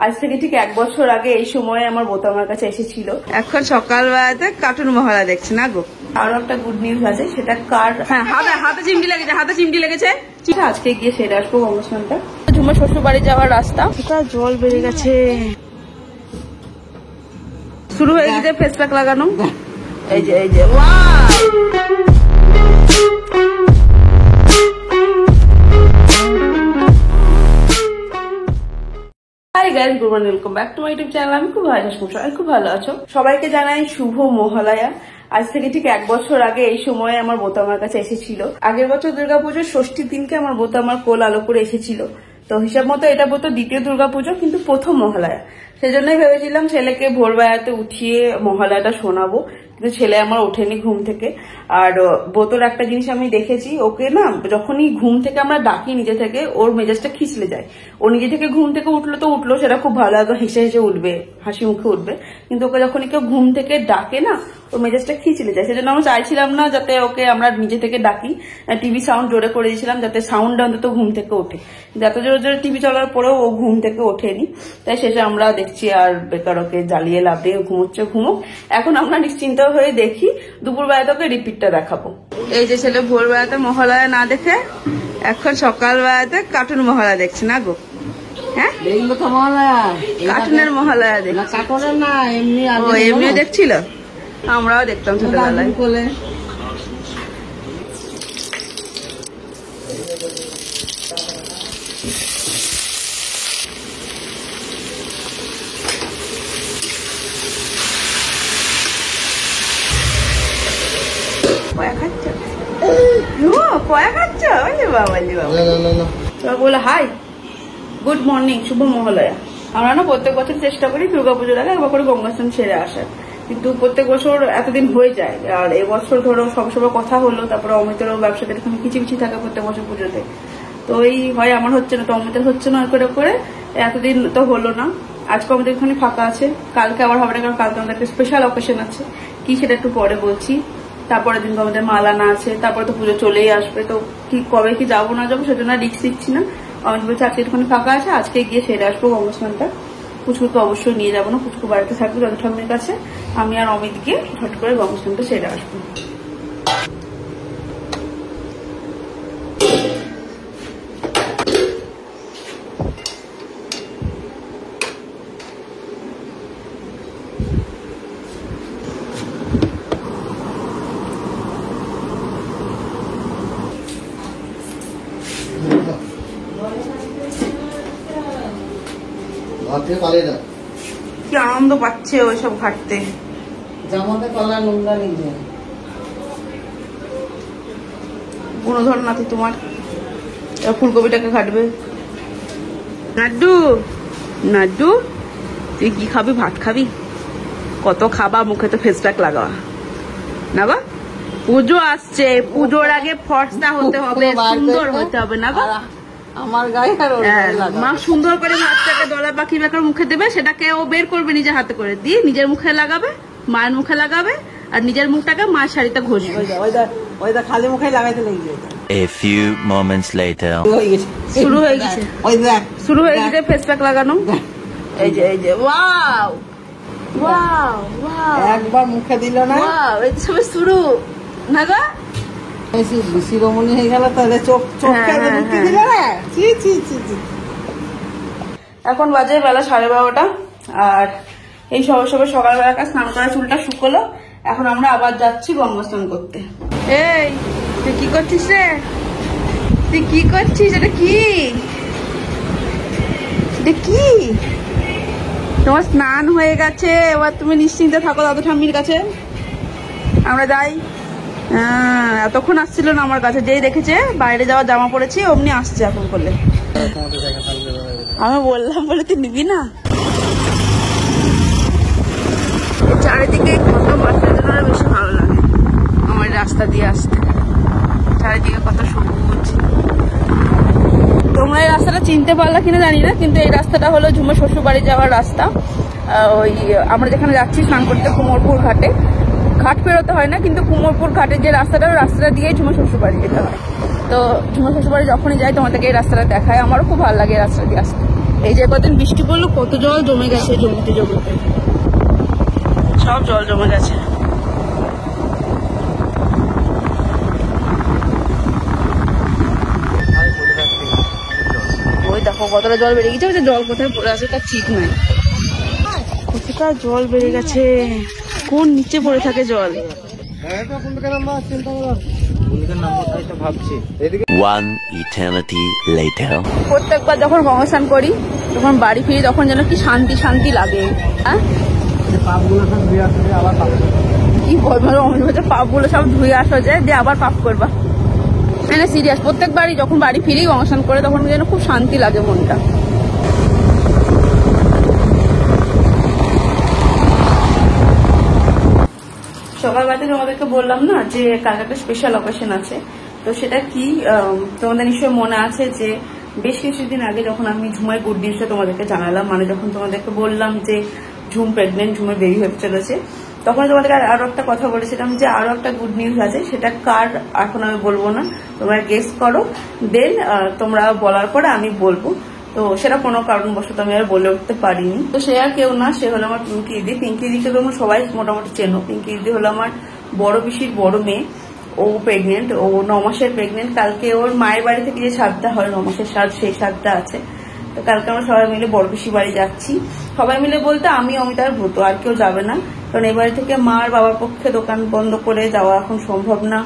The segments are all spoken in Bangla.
আজ থেকে ঠিক 1 বছর আগে এই সময় আমার বোতা আমার কাছে এসেছিল। এখন সকালবেলাতে কার্টুন মহড়া দেখছি না গো। আরো একটা গুড নিউজ আছে, সেটা কার হাতে চিমটি লেগেছে, হাতে চিমটি লেগেছে। আজকে গিয়ে সেরে আসবো অনুষ্ঠানটা। ঝুমা শ্বশুর বাড়ি যাওয়ার রাস্তা, জল বেড়ে গেছে। শুরু হয়ে গেছে ফেস প্যাক লাগানো। এই যে আমি খুব ভালো আছো। সবাইকে জানাই শুভ মহালয়া। আজ থেকে ঠিক 1 বছর আগে এই সময় আমার বোতা আমার কাছে এসেছিল। আগের বছর দুর্গাপুজোর ষষ্ঠীর দিনকে আমার বোতা আমার কোল আলো করে এসেছিল। তো হিসাব মতো এটা বোধ দ্বিতীয় দুর্গাপুজো, কিন্তু প্রথম মহালয়া। সেজন্যই ভেবেছিলাম ছেলেকে ভোরবেলাতে উঠিয়ে মহালয়াটা শোনাবো, কিন্তু ছেলে আমার ওঠেনি ঘুম থেকে। আর বোতর একটা জিনিস আমি দেখেছি, ওকে না যখনই ঘুম থেকে আমরা ডাকি নিজে থেকে, ওর মেজাজটা খিচলে যায়। ও নিজে থেকে ঘুম থেকে উঠলো তো উঠলো, সেটা খুব ভালো, একদম হেসে হেসে উঠবে, হাসি মুখে উঠবে। কিন্তু ওকে যখনই কেউ ঘুম থেকে ডাকে না, ওর মেজাজটা খিচলে যায়। সেজন্য আমরা চাইছিলাম না যাতে ওকে আমরা নিজে থেকে ডাকি। টিভি সাউন্ড জোরে করে দিয়েছিলাম যাতে সাউন্ডটা অন্তত ঘুম থেকে ওঠে। কিন্তু এত জোরে জোরে টিভি চলার পরেও ও ঘুম থেকে ওঠেনি। তাই শেষে আমরা দেখছি আর বেকার ওকে জ্বালিয়ে লাভ দিয়ে ঘুমোচ্ছে, ঘুমুক। এখন আমরা নিশ্চিন্ত হয়ে দেখি, দুপুরবেলাতে ওকে রিপিটটা দেখাবো। এই যে ছেলে ভোরবেলাতে মহালয়া না দেখে এখন সকালবেলাতে কার্টুন মহালয়া দেখছে না গো। হ্যাঁ, কার্টুনের মহালয়া দেখছি। এমনিও দেখছিল, আমরাও দেখতাম ছোটবেলায়। বলে হাই, গুড মর্নিং, শুভ মহালয়া। আমরা না প্রত্যেক বছর চেষ্টা করি দুর্গাপুজোর আগে একবার করে গঙ্গা স্নান সেরে আসার, কিন্তু প্রত্যেক বছর এতদিন হয়ে যায়। আর এবছর ধরো সবসময় কথা হলো, তারপরে অমিতেরও ব্যবসাতে এখানে কিছু থাকে প্রত্যেক বছর পুজোতে। তো এই হয় আমার হচ্ছে না, তো অমিতের হচ্ছে না, করে এতদিন তো হলো না। আজকে আমাদের এখানে ফাঁকা আছে, কালকে আবার হবে না, কারণ কালকে আমাদের একটা স্পেশাল অকেশন আছে। কি সেটা একটু পরে বলছি। তারপরের দিন আমাদের মালানা আছে, তারপরে তো পুজো চলেই আসবে। তো ঠিক কবে কি যাবো না যাবো সেজন্য রিস্ক দিচ্ছি না। অমিত বলছে আজকে একটুখানি ফাঁকা আছে, আজকে গিয়ে সেরে আসবো গঙ্গা স্নানটা। পুচকুকে অবশ্যই নিয়ে যাবো না, পুচকু বাড়িতে থাকবে দাদু ঠাম্মির কাছে। আমি আর অমিত গিয়ে ঝট করে গঙ্গা স্নানটা সেরে আসবো। কি আনন্দ পাচ্ছে ওইসব ঘাটতে। গুণধর নাতি তোমার ফুলকপিটাকে ঘাটবে। নাড্ডু নাড্ডু, তুই কি খাবি? ভাত খাবি? কত খাবা, মুখে তো ফেস প্যাক লাগাবা না গো। পুজো আসছে, পুজোর আগে ফর্সা হতে হবে, সুন্দর হতে হবে না গো। আমার গায়ে মা সুন্দর করে ভাতটাকে দলা পাখি বেকার মুখে দেবে, সেটাকে ও বের করবে নিজের হাতে করে, দিয়ে নিজের মুখে লাগাবে, মায়ের মুখে লাগাবে, আর নিজের মুখটাকে মায়ের শাড়িতে ঘষবে। ওইটা খালি মুখে লাগাইতে লেগে A few moments later শুরু হয়ে গেছে ফেস প্যাক লাগানো। এই যে ওয়াও ওয়াও ওয়াও, একবার মুখে দিল না, ওয়াও, এই সব শুরু না গো। এখন বাজে বেলা 12:30, আর এই সকালবেলা স্নান করা চুলটা শুকলো। এখন আমরা আবার যাচ্ছি গঙ্গা স্নান করতে। এই তুই কি করছিস রে? তুই কি করছিস? এটা কি তোমার স্নান হয়ে গেছে, এবার তুমি নিশ্চিন্তে থাকো দাদু ঠাম্মির কাছে। আমরা যাই। এতক্ষণ আসছিল না আমার কাছে, যেই দেখেছে বাইরে যাওয়ার জামা পড়েছি অমনি আসছে এখন করলে। আমি বললাম বলে তুই নিবি না। চারিদিকে কত বাচ্চার জন্য বেশি ভালো লাগে আমার রাস্তা দিয়ে আসতে। চারিদিকে কত সবুজ। তোমরা এই রাস্তাটা চিনতে পারলা কিনা জানি না, কিন্তু এই রাস্তাটা হলো ঝুমা শ্বশুর বাড়ি যাওয়ার রাস্তা। ওই আমরা যেখানে যাচ্ছি স্নান করতে, কুমোরপুর ঘাটে, ঘাট পেরোতে হয় না, কিন্তু কুমোরপুর ঘাটের যে রাস্তাটা দিয়েই ঝুমা শ্বশুর বাড়ি যেতে হয়। তো ঝুমা শ্বশুর বাড়ি যখনই যাই তোমাদেরকে এই রাস্তাটা দেখায়, আমারও খুব ভালো লাগে এই রাস্তা দিয়ে আসতে। এই যে কদিন বৃষ্টি পড়লো কত জল জমে গেছে জমিতে জমিতে, সব জল জমে গেছে। ওই দেখো কতটা জল বেড়ে গেছে, জল কোথায় পড়ে আছে তার ঠিক নাই। কতটা জল বেড়ে গেছে, কোন নিচে পড়ে থাকে জল। প্রত্যেকবার যখন গঙ্গা স্নান করি তখন বাড়ি ফিরি তখন যেন কি শান্তি শান্তি লাগে। কি বলবো, পাপগুলো সব ধুয়ে আসা যায় দিয়ে আবার পাপ করবা, মানে সিরিয়াস। প্রত্যেকবারই যখন বাড়ি ফিরি গঙ্গা স্নান করে তখন যেন খুব শান্তি লাগে মনটা। সকালবেলাতে তোমাদেরকে বললাম না যে কালকে একটা স্পেশাল অকেশন আছে, তো সেটা কি তোমাদের নিশ্চয়ই মনে আছে যে বেশ কিছুদিন আগে যখন আমি ঝুমের গুড নিউজটা তোমাদেরকে জানালাম, মানে যখন তোমাদেরকে বললাম যে ঝুম প্রেগনেন্ট, ঝুমের বেবি হতে চলেছে, তখন তোমাদেরকে আরো একটা কথা বলেছিলাম যে আরো একটা গুড নিউজ আছে, সেটা কার এখন আমি বলবো না, তোমরা গেস করো, দেন তোমরা বলার পরে আমি বলবো। তো সেটা কোনো কারণবশত আমি আর বলে উঠতে পারিনি। তো সে আর কেউ না, সে হলো আমার পিঙ্কি দিদি। পিঙ্কি দিদিকে তোমরা সবাই মোটামুটি চেনো। পিঙ্কি দিদি হলো আমার বড় পিসির বড় মেয়ে, ও প্রেগনেন্ট, ও 9 মাসের প্রেগনেন্ট। কালকে ওর মায়ের বাড়ি থেকে যে সাতটা হয় 9 মাসের সাত, সেই সাতটা আছে। তো কালকে আমরা সবাই মিলে বড় পিসি বাড়ি যাচ্ছি। সবাই মিলে বলতে আমি, অমিতার ব্রত, আর কেউ যাবে না, কারণ এই বাড়ি থেকে মার বাবার পক্ষে দোকান বন্ধ করে যাওয়া এখন সম্ভব না,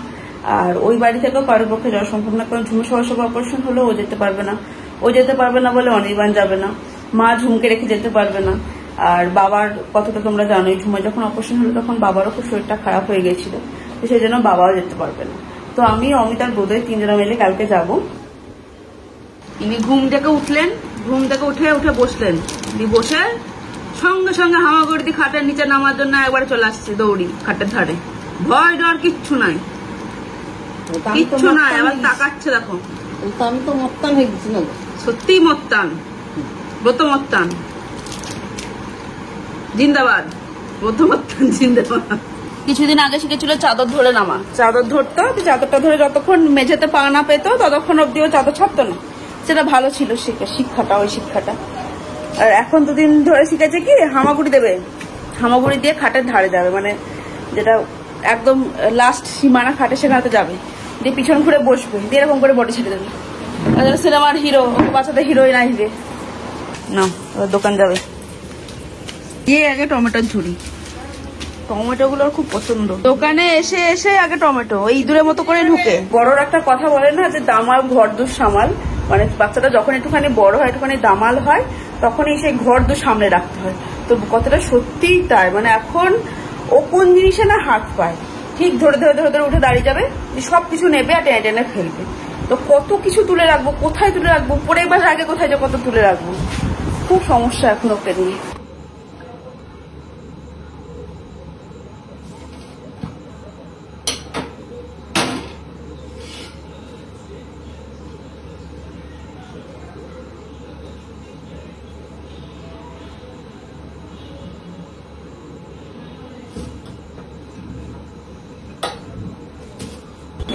আর ওই বাড়ি থেকেও কারোর পক্ষে যাওয়া সম্ভব না, কারণ ঝুমের সবার অপারেশন হলো, ও যেতে পারবে না। ও যেতে পারবে না বলে অনির্বাণ যাবে না, মা ঝুমকে রেখে যেতে পারবে না। আর বাবার কথাটা তোমরা জানোই, ঝুমের যখন অপারেশন হলো তখন বাবারও খুব শরীরটা খারাপ হয়ে গেছিল, তো সেই জন্য বাবাও যেতে পারবে না। তো আমি, অমিতার বোধহয় 3 জনে মিলে কালকে যাব। ইনি ঘুম থেকে উঠলেন, ঘুম থেকে উঠে বসলেন, বসে সঙ্গে সঙ্গে হামাগুড়ি দিয়ে খাটের নিচে নামার জন্য একবারে চলে আসছে দৌড়ি খাটের ধারে। ভয় ডর কিচ্ছু নাই, কিচ্ছু নাই। আবার তাকাচ্ছে দেখো, আমি তো মত্তান হয়ে গেছি না, সত্যি মত্তান, ব্রত মত্তান জিন্দাবাদ, ব্রত মত্তান জিন্দাবাদ। কিছুদিন আগে শিখেছিল চাদর ধরে নামা, চাদর ধরতো, চাদরটা ধরে যতক্ষণ মেঝেতে পা না পেতো ততক্ষণ অব্দিও চাদর ছাড়তো না। সেটা ভালো ছিল শিক্ষাটা, ওই শিক্ষাটা। আর এখন দুদিন ধরে শিখেছে কি হামাগুড়ি দেবে, হামাগুড়ি দিয়ে খাটের ধারে যাবে, মানে যেটা একদম লাস্ট সীমানা খাটে সেখানে যাবে, দিয়ে পিছন ঘুরে বসবে, দিয়ে এরকম করে বডি ছেড়ে দেবে। সিনেমার হিরো, বাচ্চাদের হিরোইন আসবে না, দোকান যাবে। গিয়ে আগে টমেটোর ঝুড়ি, টমেটো গুলোর খুব পছন্দ। দোকানে এসে এসে আগে টমেটো, ওই ইঁদুরের মতো করে ঢুকে। বড়র একটা কথা বলে না যে দামাল ঘর দূর সামাল, মানে বাচ্চাটা যখন একটুখানি বড় হয়, একটুখানি দামাল হয়, তখনই সেই ঘর দূর সামনে রাখতে হয়। তো কথাটা সত্যিই তাই, মানে এখন ও কোন জিনিসে না হাত পায়, ঠিক ধরে ধরে ধরে ধরে উঠে দাঁড়িয়ে যাবে, সবকিছু নেবে আর টেনে টেনে ফেলবে। তো কত কিছু তুলে রাখবো, কোথায় তুলে রাখবো, পরে একবার আগে কোথায় যে কত তুলে রাখবো, খুব সমস্যা এখন ওকে নিয়ে।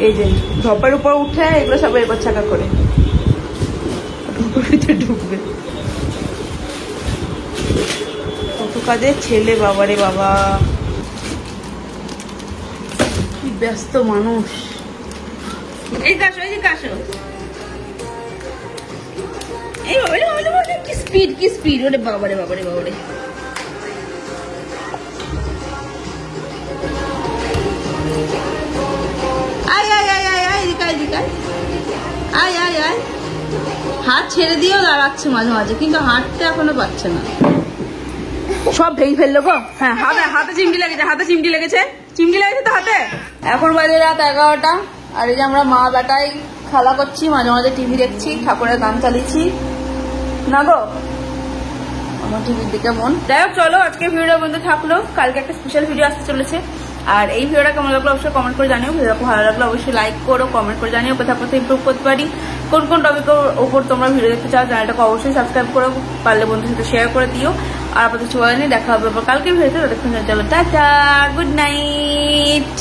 এই যে ধপার উপর উঠে এগুলো সব এরপর ছাকা করে ঢুকবে। কত কাজের ছেলে, বাবারে বাবা, কি ব্যস্ত মানুষ। এই কাশো, এই যে কাশো, এই বাবারে বাবারে, কি স্পিড, কি স্পিড, ওরে বাবারে বাবারে বাবারে। আয় আয় আয়, হাত ছেড়ে দিয়েও দাঁড়াচ্ছে মাঝে মাঝে, কিন্তু হাঁটতে এখনো পাচ্ছে না, সব ভেঙে ফেললো গো। হ্যাঁ, হাতে চিমটি লেগেছে, হাতে চিমটি লেগেছে, চিমটি লেগেছে তো হাতে। এখন বাজে রাত 11টা, আর এই যে আমরা মা বেটাই খেলা করছি, মাঝে মাঝে টিভি দেখছি, ঠাকুরের গান চালিয়েছি না গো, আমার টিভির দিকে মন। যাই হোক, চলো আজকে ভিডিওটা বন্ধ থাকলো, কালকে একটা স্পেশাল ভিডিও আসতে চলেছে। আর এই ভিডিওটা কেমন লাগলো অবশ্যই কমেন্ট করে জানিও, ভিডিওটা ভালো লাগলো অবশ্যই লাইক করো, কমেন্ট করে জানিও কোথাও কোথাও ইমপ্রুভ করতে পারি, কোন কোন টপিকের ওপর তোমরা ভিডিও দেখতে চাও। চ্যানেলটাকে অবশ্যই সাবস্ক্রাইব করো, পারলে বন্ধুর সাথে শেয়ার করে দিও। আর আপনাদের সবাই নিয়ে দেখা হবে কালকে ভিডিওতে, ততক্ষণ চলো টাটা, গুড নাইট।